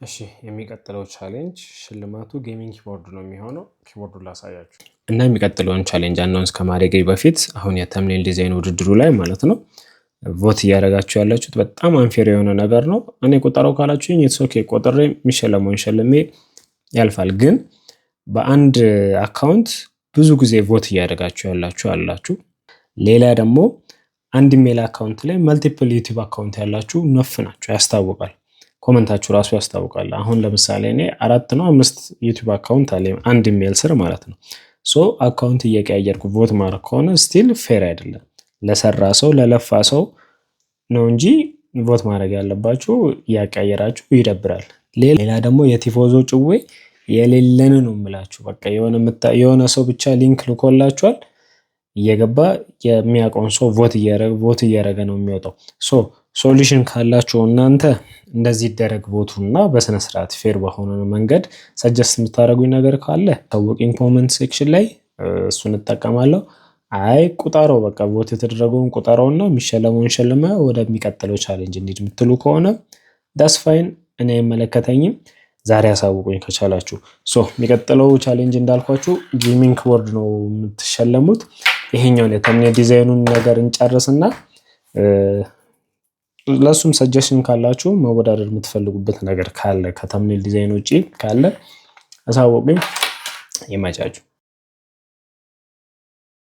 እሺ የሚቀጥለው ቻሌንጅ ሽልማቱ ጌሚንግ ኪቦርድ ነው የሚሆነው። ኪቦርዱን ላሳያችሁ እና የሚቀጥለውን ቻሌንጅ አናውንስ ከማድረጌ በፊት አሁን የተምኔል ዲዛይን ውድድሩ ላይ ማለት ነው ቮት እያደረጋችሁ ያላችሁት በጣም አንፌር የሆነ ነገር ነው። እኔ ቁጠረው ካላችሁኝ ኢትስ ኦኬ ቆጥሬ የሚሸለመውን ሸልሜ ያልፋል። ግን በአንድ አካውንት ብዙ ጊዜ ቮት እያደረጋችሁ ያላችሁ አላችሁ። ሌላ ደግሞ አንድ ሜል አካውንት ላይ መልቲፕል ዩቲዩብ አካውንት ያላችሁ ነፍ ናቸው፣ ያስታውቃል። ኮመንታችሁ ራሱ ያስታውቃል። አሁን ለምሳሌ እኔ 4 ነው 5 ዩቲዩብ አካውንት አለኝ አንድ ኢሜል ስር ማለት ነው። ሶ አካውንት እየቀያየርኩ ቮት ማድረግ ከሆነ ስቲል ፌር አይደለም። ለሰራ ሰው ለለፋ ሰው ነው እንጂ ቮት ማድረግ ያለባችሁ እያቀያየራችሁ ይደብራል። ሌላ ደግሞ የቲፎዞ ጭዌ የሌለን ነው የምላችሁ። በቃ የሆነ ሰው ብቻ ሊንክ ልኮላችኋል፣ እየገባ የሚያውቀውን ሰው ቮት እያደረገ ነው የሚወጣው። ሶሉሽን ካላችሁ እናንተ እንደዚህ ይደረግ ቮቱና በስነ ስርዓት ፌር በሆነ መንገድ ሰጀስት የምታደርጉኝ ነገር ካለ ታውቁኝ ኮሜንት ሴክሽን ላይ እሱን እጠቀማለሁ። አይ ቁጠረው በቃ ቮት የተደረገውን ቁጠረውና የሚሸለመውን ሸልመ ወደሚቀጥለው ቻሌንጅ እንሂድ የምትሉ ከሆነ ዳስ ፋይን፣ እኔ አይመለከተኝም። ዛሬ አሳውቁኝ ከቻላችሁ። የሚቀጥለው ቻሌንጅ እንዳልኳችሁ ጌሚንግ ቦርድ ነው የምትሸለሙት። ይሄኛውን የተምኔል ዲዛይኑን ነገር እንጨርስና ለሱም ሰጀሽን ካላችሁ መወዳደር የምትፈልጉበት ነገር ካለ ከተምኔል ዲዛይን ውጪ ካለ አሳውቁኝ። ይመቻችሁ።